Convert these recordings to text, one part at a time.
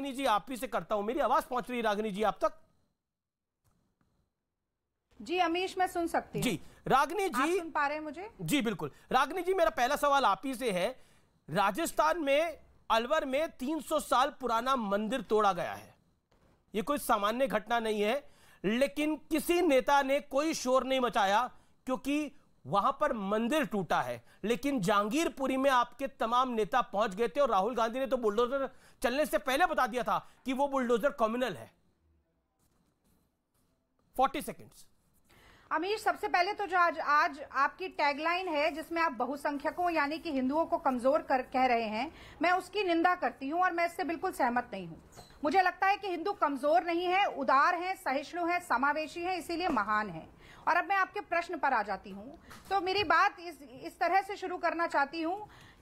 रागिनी जी आप ही से करता हूं, मेरी आवाज पहुंच रही है रागिनी जी आप तक? जी अमीश, मैं सुन सकती हूँ। जी रागिनी जी, आप सुन पा रहे हैं मुझे? जी बिल्कुल। रागिनी जी, मेरा पहला सवाल आप ही से है। राजस्थान में अलवर में 300 साल पुराना मंदिर तोड़ा गया है। यह कोई सामान्य घटना नहीं है, लेकिन किसी नेता ने कोई शोर नहीं मचाया क्योंकि वहां पर मंदिर टूटा है। लेकिन जहांगीरपुरी में आपके तमाम नेता पहुंच गए थे और राहुल गांधी ने तो बुलडोजर चलने से पहले बता दिया था कि वो बुलडोजर कम्युनल है। 40 सेकेंड्स। अमीर, सबसे पहले तो जो आज आपकी टैगलाइन है जिसमें आप बहुसंख्यकों यानी कि हिंदुओं को कमजोर कह रहे हैं, मैं उसकी निंदा करती हूं और मैं इससे बिल्कुल सहमत नहीं हूं। मुझे लगता है कि हिंदू कमजोर नहीं है, उदार हैं, सहिष्णु हैं, समावेशी हैं, इसीलिए महान हैं। और अब मैं आपके प्रश्न पर आ जाती हूं। तो मेरी बात इस तरह से शुरू करना चाहती हूं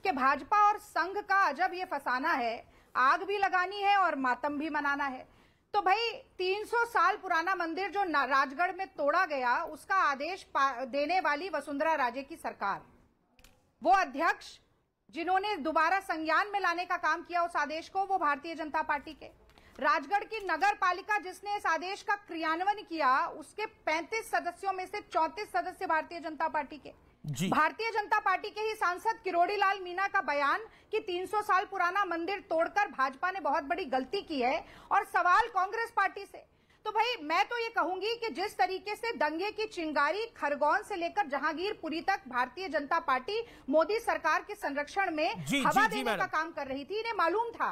कि भाजपा और संघ का अजब ये फसाना है, आग भी लगानी है और मातम भी मनाना है। तो भाई 300 साल पुराना मंदिर जो राजगढ़ में तोड़ा गया, उसका आदेश देने वाली वसुंधरा राजे की सरकार, वो अध्यक्ष जिन्होंने दोबारा संज्ञान में लाने का काम किया उस आदेश को, वो भारतीय जनता पार्टी के। राजगढ़ की नगर पालिका जिसने इस आदेश का क्रियान्वयन किया, उसके 35 सदस्यों में से 34 सदस्य भारतीय जनता पार्टी के। भारतीय जनता पार्टी के ही सांसद किरोड़ी लाल मीणा का बयान कि 300 साल पुराना मंदिर तोड़कर भाजपा ने बहुत बड़ी गलती की है, और सवाल कांग्रेस पार्टी से। तो भाई मैं तो ये कहूंगी कि जिस तरीके से दंगे की चिंगारी खरगोन से लेकर जहांगीरपुरी तक भारतीय जनता पार्टी मोदी सरकार के संरक्षण में हवा देने का काम कर रही थी, इन्हें मालूम था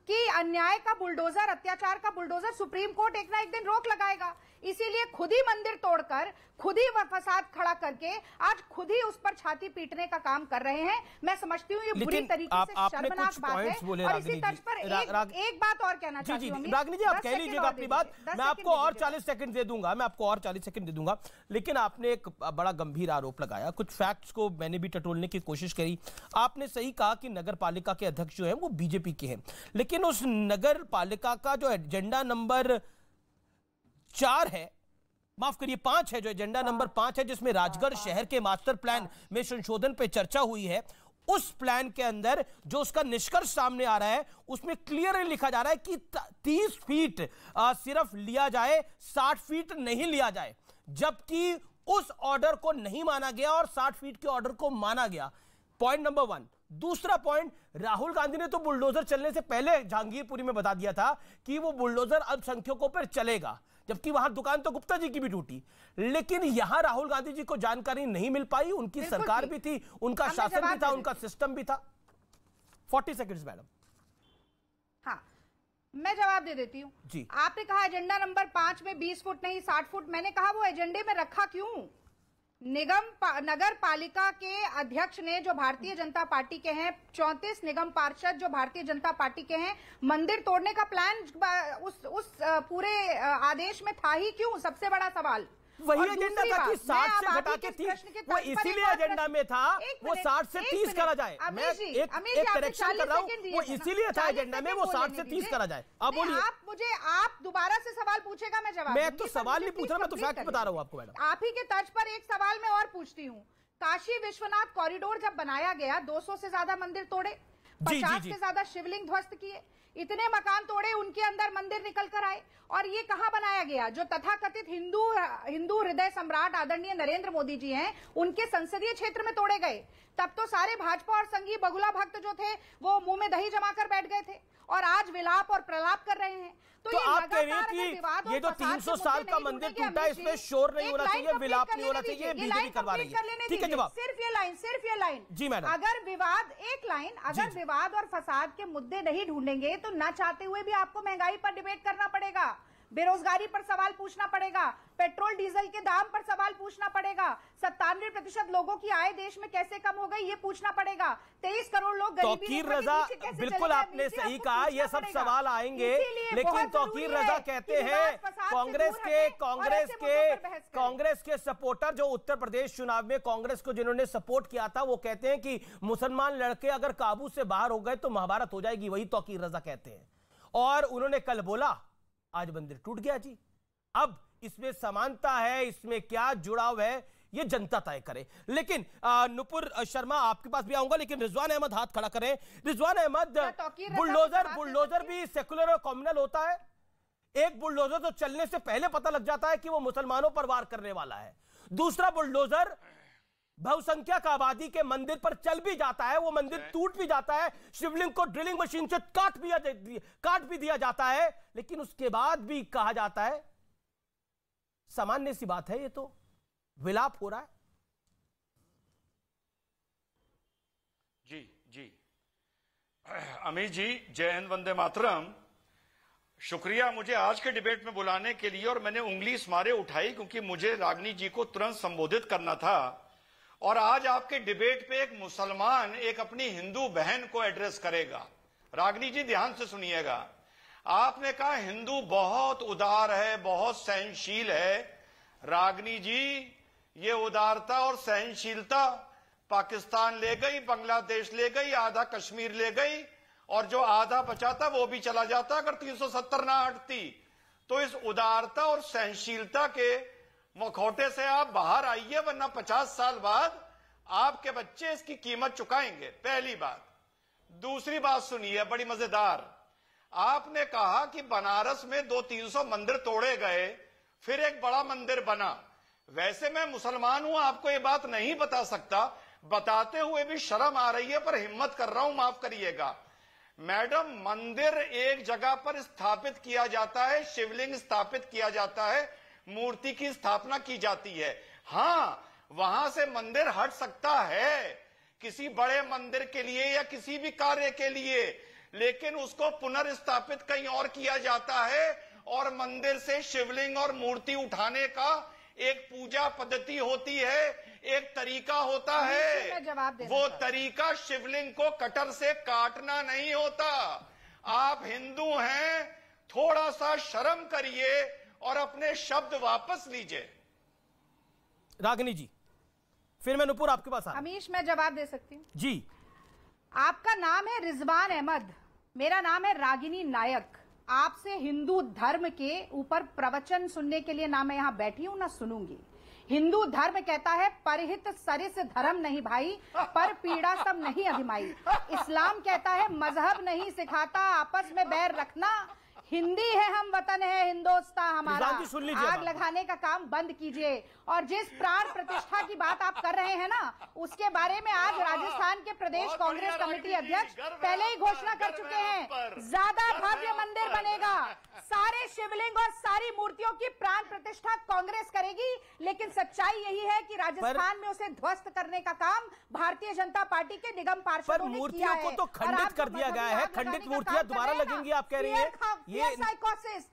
कि अन्याय का बुलडोजर, अत्याचार का बुलडोजर सुप्रीम कोर्ट एक ना एक दिन रोक लगाएगा। इसीलिए खुद ही मंदिर तोड़कर, खुद ही फसाद खड़ा करके आज खुद ही उस पर छाती पीटने का काम कर रहे हैं। मैं समझती हूँ ये बुरी तरीके से शर्मनाक बात है। और इसी तर्ज पर एक बात और कहना चाहती हूँ। रागिनी जी, आप कह लीजिएगा अपनी बात, मैं आपको और 40 सेकंड दे दूंगा, मैं आपको और 40 सेकंड दे दूंगा। लेकिन आपने एक बड़ा गंभीर आरोप लगाया, कुछ फैक्ट्स को मैंने भी टटोलने की कोशिश करी। आपने सही कहा कि नगर पालिका के अध्यक्ष जो है वो बीजेपी के हैं, लेकिन उस नगर पालिका का जो एजेंडा नंबर 4 है, माफ करिए 5 है, जो एजेंडा नंबर 5 है, जिसमें राजगढ़ शहर के मास्टर प्लान में संशोधन पे चर्चा हुई है, उस प्लान के अंदर जो उसका निष्कर्ष सामने आ रहा है, उसमें क्लियरली लिखा जा रहा है कि 30 फीट सिर्फ लिया जाए, 60 फीट नहीं लिया जाए। जबकि उस ऑर्डर को नहीं माना गया और 60 फीट के ऑर्डर को माना गया। Point number 1। दूसरा पॉइंट, राहुल गांधी ने तो बुलडोजर चलने से पहले जहांगीरपुरी में बता दिया था कि वो बुलडोजर अल्पसंख्यकों पर चलेगा, जबकि वहां दुकान तो गुप्ता जी की भी टूटी। लेकिन यहां राहुल गांधी जी को जानकारी नहीं मिल पाई, उनकी सरकार भी थी, उनका शासन भी था, उनका सिस्टम भी था। 40 सेकंड्स मैडम। हाँ, मैं जवाब दे देती हूँ जी। आपने कहा एजेंडा नंबर 5 में 20 फुट नहीं 60 फुट, मैंने कहा वो एजेंडे में रखा क्यों? नगर पालिका के अध्यक्ष ने, जो भारतीय जनता पार्टी के हैं, 34 निगम पार्षद जो भारतीय जनता पार्टी के हैं, मंदिर तोड़ने का प्लान उस पूरे आदेश में था ही क्यों? सबसे बड़ा सवाल वही एजेंडा था कि 60 से घटा के 30, वो इसीलिए एजेंडा में था वो 60 से 30 करा जाए। मैं एक करेक्शन कर रहा हूँ, वो इसीलिए था एजेंडा में वो 60 से 30 करा जाए। अब बोलिए। आप दोबारा से सवाल पूछेगा, मैं जवाब। मैं तो सवाल नहीं पूछ रहा, मैं तो फैक्ट बता रहा हूँ आपको मैडम। आप ही के तर्ज पर एक सवाल मैं और पूछती हूँ। काशी विश्वनाथ कॉरिडोर जब बनाया गया, 200 से ज्यादा मंदिर तोड़े, 50 से ज्यादा शिवलिंग ध्वस्त किए, इतने मकान तोड़े, उनके अंदर मंदिर निकल कर आए। और ये कहां बनाया गया? जो तथाकथित हिंदू हृदय सम्राट आदरणीय नरेंद्र मोदी जी हैं, उनके संसदीय क्षेत्र में तोड़े गए। तब तो सारे भाजपा और संघी बगुला भक्त जो थे वो मुंह में दही जमाकर बैठ गए थे, और आज विलाप और प्रलाप कर रहे हैं। तो आप कह रही हैं कि ये जो 300 साल का मंदिर टूटा है, इसमें शोर नहीं होना चाहिए, विलाप नहीं होना चाहिए, बीजेपी करवा रही है। ठीक है, जवाब। सिर्फ ये लाइन जी मैडम। अगर विवाद और फसाद के मुद्दे नहीं ढूंढेंगे तो ना चाहते हुए भी आपको महंगाई पर डिबेट करना पड़ेगा, बेरोजगारी पर सवाल पूछना पड़ेगा, पेट्रोल डीजल के दाम पर सवाल पूछना पड़ेगा, 97% लोगों की आय देश में कैसे कम हो गई ये पूछना पड़ेगा, 23 करोड़ लोग गरीबी रेखा बिल्कुल आपने सही कहा, ये सब सवाल आएंगे। लेकिन तौकीर रजा कहते हैं कांग्रेस के सपोर्टर जो उत्तर प्रदेश चुनाव में कांग्रेस को जिन्होंने सपोर्ट किया था, वो कहते हैं कि मुसलमान लड़के अगर काबू से बाहर हो गए तो महाभारत हो जाएगी, वही तौकीर रजा कहते हैं। और उन्होंने कल बोला आज मंदिर टूट गया जी। अब इसमें समानता है, इसमें क्या जुड़ाव है, ये जनता तय करे। लेकिन नुपुर शर्मा आपके पास भी आऊंगा, लेकिन रिजवान अहमद हाथ खड़ा करें। रिजवान अहमद, बुलडोजर भी सेकुलर और कम्युनल होता है। एक बुलडोजर तो चलने से पहले पता लग जाता है कि वो मुसलमानों पर वार करने वाला है, दूसरा बुलडोजर बहुसंख्यक आबादी के मंदिर पर चल भी जाता है, वो मंदिर टूट भी जाता है, शिवलिंग को ड्रिलिंग मशीन से काट भी दिया जाता है, लेकिन उसके बाद भी कहा जाता है सामान्य सी बात है, ये तो विलाप हो रहा है। जी अमित जी, जय हिंद, वंदे मातरम। शुक्रिया मुझे आज के डिबेट में बुलाने के लिए, और मैंने उंगली इस मारे उठाई क्योंकि मुझे रागिनी जी को तुरंत संबोधित करना था। और आज आपके डिबेट पे एक मुसलमान एक अपनी हिंदू बहन को एड्रेस करेगा। रागिनी जी ध्यान से सुनिएगा, आपने कहा हिंदू बहुत उदार है, बहुत सहनशील है। रागिनी जी, ये उदारता और सहनशीलता पाकिस्तान ले गई, बांग्लादेश ले गई, आधा कश्मीर ले गई, और जो आधा बचा था वो भी चला जाता अगर 370 ना हटती। तो इस उदारता और सहनशीलता के मुखौटे से आप बाहर आइए, वरना 50 साल बाद आपके बच्चे इसकी कीमत चुकाएंगे। पहली बात। दूसरी बात सुनिए, बड़ी मजेदार। आपने कहा कि बनारस में 200-300 मंदिर तोड़े गए, फिर एक बड़ा मंदिर बना। वैसे मैं मुसलमान हूं, आपको ये बात नहीं बता सकता, बताते हुए भी शर्म आ रही है, पर हिम्मत कर रहा हूं, माफ करिएगा। मैडम, मंदिर एक जगह पर स्थापित किया जाता है, शिवलिंग स्थापित किया जाता है, मूर्ति की स्थापना की जाती है। हां, वहां से मंदिर हट सकता है किसी बड़े मंदिर के लिए या किसी भी कार्य के लिए, लेकिन उसको पुनर्स्थापित कहीं और किया जाता है। और मंदिर से शिवलिंग और मूर्ति उठाने का एक पूजा पद्धति होती है, एक तरीका होता है। वो तरीका शिवलिंग को कटर से काटना नहीं होता। आप हिंदू हैं, थोड़ा सा शर्म करिए और अपने शब्द वापस लीजिए। रागिनी जी, फिर मैं नुपुर आपके पास आ। अमीश, मैं जवाब दे सकती हूँ जी। आपका नाम है रिजवान अहमद, मेरा नाम है रागिनी नायक। आपसे हिंदू धर्म के ऊपर प्रवचन सुनने के लिए ना मैं यहां बैठी हूं ना सुनूंगी। हिंदू धर्म कहता है परहित सरिस धर्म नहीं भाई, पर पीड़ा सब नहीं अधिमाई। इस्लाम कहता है मजहब नहीं सिखाता आपस में बैर रखना। हिंदी है हम वतन है हिंदोस्तां हमारा। आग लगाने का काम बंद कीजिए। और जिस प्राण प्रतिष्ठा की बात आप कर रहे हैं ना, उसके बारे में आज राजस्थान के प्रदेश कांग्रेस कमेटी अध्यक्ष पहले ही घोषणा कर चुके हैं। ज्यादा भव्य मंदिर बनेगा, सारे शिवलिंग और सारी मूर्तियों की प्राण प्रतिष्ठा कांग्रेस करेगी। लेकिन सच्चाई यही है कि राजस्थान में उसे ध्वस्त करने का काम भारतीय जनता पार्टी के निगम पार्षदों ने किया है। मूर्तियों को तो खंडित कर दिया गया है, खंडित मूर्तियां दोबारा लगेंगी, आप कह रही है ये साइकोसिस,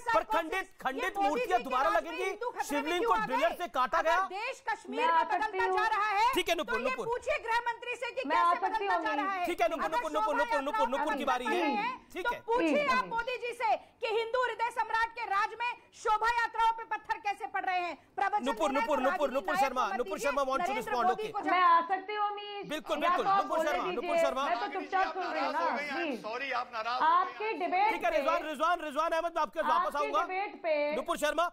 पर खंडित मूर्तियां दोबारा लगेंगी। शिवलिंग को ड्रिलर से काटा गया। देश कश्मीर में बदलता जा रहा है। ठीक है नुपुर, नुपुर पूछिए गृह मंत्री से कि कैसे बदलता जा रहा है। ठीक है नुपुर की बारी है। ठीक है, पूछिए आप मोदी जी से कि हिंदू हृदय सम्राट के राज में शोभा यात्राओं पे पत्थर कैसे पड़ रहे हैं। Nupur Sharma wants to respond. Okay, मैं आ सकती हूँ बिल्कुल नुपुर शर्मा मैं तो चुपचाप सुन रही हूँ ना। सॉरी, आप नाराज आपकी डिबेट ठीक है। रिजवान अहमद, मैं आपके वापस आऊंगा। डिबेट पे नुपुर शर्मा